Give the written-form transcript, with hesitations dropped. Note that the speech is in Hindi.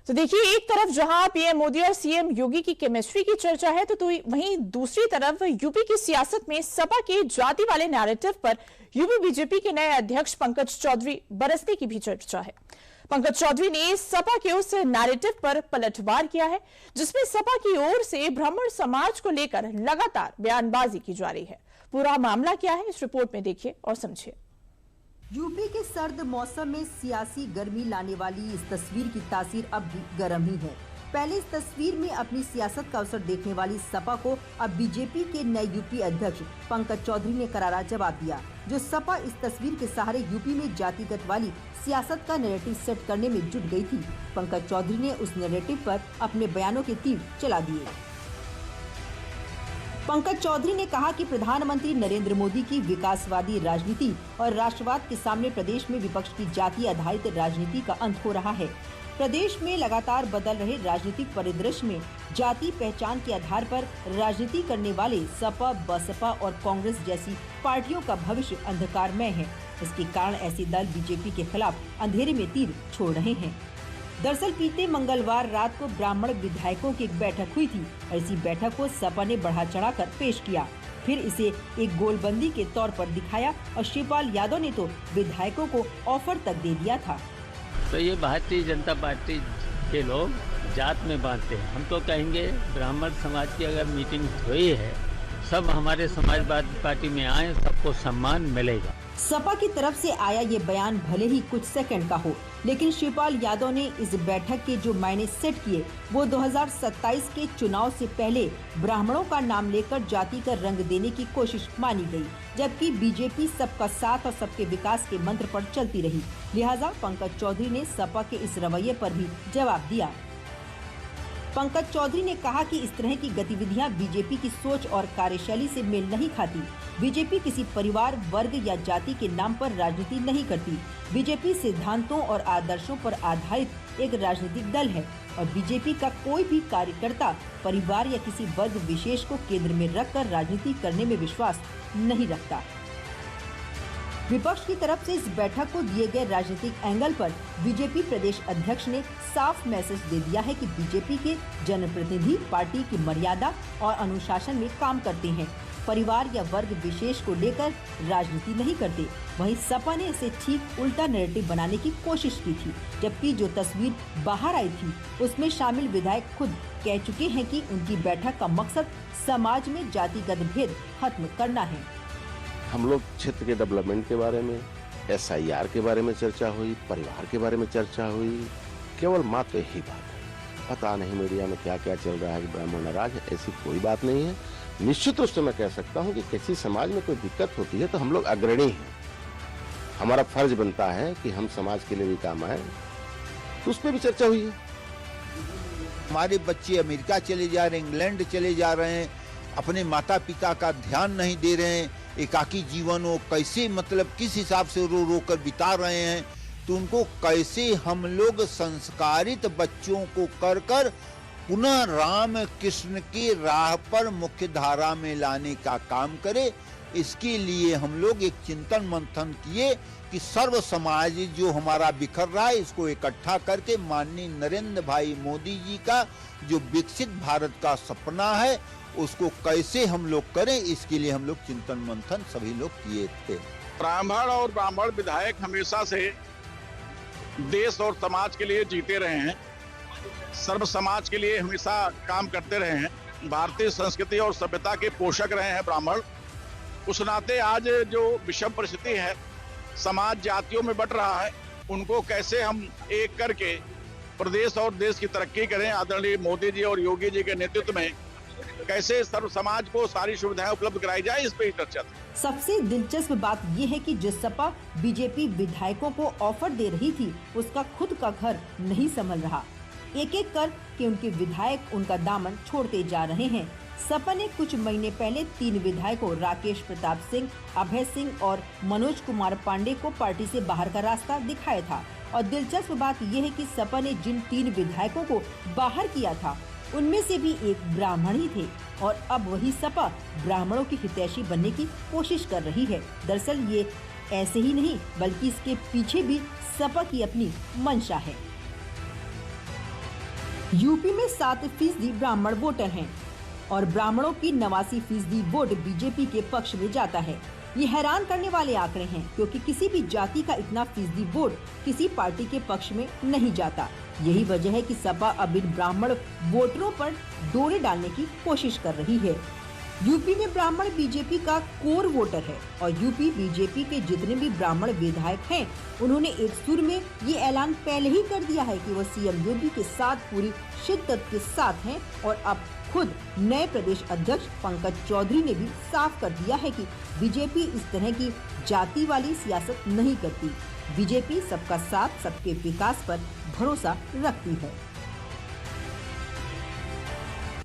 तो देखिए, एक तरफ जहां पीएम मोदी और सीएम योगी की केमिस्ट्री की चर्चा है, तो वहीं दूसरी तरफ यूपी की सियासत में सपा के जाति वाले नैरेटिव पर यूपी बीजेपी के नए अध्यक्ष पंकज चौधरी बरसने की भी चर्चा है। पंकज चौधरी ने सपा के उस नैरेटिव पर पलटवार किया है जिसमें सपा की ओर से ब्राह्मण समाज को लेकर लगातार बयानबाजी की जा रही है। पूरा मामला क्या है, इस रिपोर्ट में देखिए और समझिए। यूपी के सर्द मौसम में सियासी गर्मी लाने वाली इस तस्वीर की तासीर अब भी गर्म ही है। पहले इस तस्वीर में अपनी सियासत का अवसर देखने वाली सपा को अब बीजेपी के नए यूपी अध्यक्ष पंकज चौधरी ने करारा जवाब दिया। जो सपा इस तस्वीर के सहारे यूपी में जातिगत वाली सियासत का नैरेटिव सेट करने में जुट गई थी, पंकज चौधरी ने उस नैरेटिव पर अपने बयानों के तीर चला दिए। पंकज चौधरी ने कहा कि प्रधानमंत्री नरेंद्र मोदी की विकासवादी राजनीति और राष्ट्रवाद के सामने प्रदेश में विपक्ष की जाति आधारित राजनीति का अंत हो रहा है। प्रदेश में लगातार बदल रहे राजनीतिक परिदृश्य में जाति पहचान के आधार पर राजनीति करने वाले सपा, बसपा और कांग्रेस जैसी पार्टियों का भविष्य अंधकारमय है। इसके कारण ऐसे दल बीजेपी के खिलाफ अंधेरे में तीर छोड़ रहे हैं। दरअसल बीते मंगलवार रात को ब्राह्मण विधायकों की एक बैठक हुई थी और इसी बैठक को सपा ने बढ़ा चढ़ाकर पेश किया। फिर इसे एक गोलबंदी के तौर पर दिखाया और शिवपाल यादव ने तो विधायकों को ऑफर तक दे दिया था। तो ये भारतीय जनता पार्टी के लोग जात में बांटते हैं। हम तो कहेंगे ब्राह्मण समाज की अगर मीटिंग हुई है, सब हमारे समाजवादी पार्टी में आए, सबको सम्मान मिलेगा। सपा की तरफ से आया ये बयान भले ही कुछ सेकंड का हो, लेकिन शिवपाल यादव ने इस बैठक के जो मायने सेट किए वो 2027 के चुनाव से पहले ब्राह्मणों का नाम लेकर जाति का रंग देने की कोशिश मानी गई, जबकि बीजेपी सबका साथ और सबके विकास के मंत्र पर चलती रही। लिहाजा पंकज चौधरी ने सपा के इस रवैये पर भी जवाब दिया। पंकज चौधरी ने कहा कि इस तरह की गतिविधियां बीजेपी की सोच और कार्यशैली से मेल नहीं खाती। बीजेपी किसी परिवार, वर्ग या जाति के नाम पर राजनीति नहीं करती। बीजेपी सिद्धांतों और आदर्शों पर आधारित एक राजनीतिक दल है और बीजेपी का कोई भी कार्यकर्ता परिवार या किसी वर्ग विशेष को केंद्र में रखकर राजनीति करने में विश्वास नहीं रखता। विपक्ष की तरफ से इस बैठक को दिए गए राजनीतिक एंगल पर बीजेपी प्रदेश अध्यक्ष ने साफ मैसेज दे दिया है कि बीजेपी के जनप्रतिनिधि पार्टी की मर्यादा और अनुशासन में काम करते हैं, परिवार या वर्ग विशेष को लेकर राजनीति नहीं करते। वहीं सपा ने इसे ठीक उल्टा नैरेटिव बनाने की कोशिश की थी, जबकि जो तस्वीर बाहर आई थी उसमें शामिल विधायक खुद कह चुके हैं कि उनकी बैठक का मकसद समाज में जातिगत भेद खत्म करना है। हम लोग क्षेत्र के डेवलपमेंट के बारे में, SIR के बारे में चर्चा हुई, परिवार के बारे में चर्चा हुई। केवल मात्र यही बात है। पता नहीं मीडिया में क्या क्या चल रहा है कि ब्राह्मण नाराज है, ऐसी कोई बात नहीं है। निश्चित रूप से मैं कह सकता हूं कि किसी समाज में कोई दिक्कत होती है तो हम लोग अग्रणी हैं। हमारा फर्ज बनता है कि हम समाज के लिए भी काम आए, तो उस पर भी चर्चा हुई है। हमारे बच्चे अमेरिका चले जा रहे हैं, इंग्लैंड चले जा रहे हैं, अपने माता पिता का ध्यान नहीं दे रहे हैं, एकाकी जीवन वो कैसे मतलब किस हिसाब से रो रो कर बिता रहे हैं, तो उनको कैसे हम लोग संस्कारित बच्चों को कर कर पुनः राम कृष्ण की राह पर मुख्य धारा में लाने का काम करे। इसके लिए हम लोग एक चिंतन मंथन किए कि सर्व समाज जो हमारा बिखर रहा है इसको इकट्ठा करके माननीय नरेंद्र भाई मोदी जी का जो विकसित भारत का सपना है उसको कैसे हम लोग करें, इसके लिए हम लोग चिंतन मंथन सभी लोग किए थे। ब्राह्मण और ब्राह्मण विधायक हमेशा से देश और समाज के लिए जीते रहे हैं, सर्व समाज के लिए हमेशा काम करते रहे हैं, भारतीय संस्कृति और सभ्यता के पोषक रहे हैं ब्राह्मण। उस नाते आज जो विषम परिस्थिति है, समाज जातियों में बट रहा है, उनको कैसे हम एक करके प्रदेश और देश की तरक्की करें, आदरणीय मोदी जी और योगी जी के नेतृत्व में कैसे सर्व समाज को सारी सुविधाएं उपलब्ध कराई जाए, इस पे चर्चा थी। सबसे दिलचस्प बात ये है कि जिस सपा बीजेपी विधायकों को ऑफर दे रही थी उसका खुद का घर नहीं संभल रहा। एक एक कर के उनके विधायक उनका दामन छोड़ते जा रहे हैं। सपा ने कुछ महीने पहले 3 विधायकों राकेश प्रताप सिंह, अभय सिंह और मनोज कुमार पांडे को पार्टी से बाहर का रास्ता दिखाया था। और दिलचस्प बात यह है कि सपा ने जिन 3 विधायकों को बाहर किया था उनमें से भी एक ब्राह्मण ही थे और अब वही सपा ब्राह्मणों की हितैषी बनने की कोशिश कर रही है। दरअसल ये ऐसे ही नहीं बल्कि इसके पीछे भी सपा की अपनी मंशा है। यूपी में 7% ब्राह्मण वोटर हैं और ब्राह्मणों की 89% वोट बीजेपी के पक्ष में जाता है। ये हैरान करने वाले आंकड़े हैं, क्योंकि किसी भी जाति का इतना फीसदी वोट किसी पार्टी के पक्ष में नहीं जाता। यही वजह है कि सपा अब इन ब्राह्मण वोटरों पर डोरे डालने की कोशिश कर रही है। यूपी में ब्राह्मण बीजेपी का कोर वोटर है और यूपी बीजेपी के जितने भी ब्राह्मण विधायक हैं, उन्होंने एक सुर में ये ऐलान पहले ही कर दिया है कि वो सीएम योगी के साथ पूरी शिद्दत के साथ हैं। और अब खुद नए प्रदेश अध्यक्ष पंकज चौधरी ने भी साफ कर दिया है कि बीजेपी इस तरह की जाति वाली सियासत नहीं करती। बीजेपी सबका साथ, सबके विकास पर भरोसा रखती है।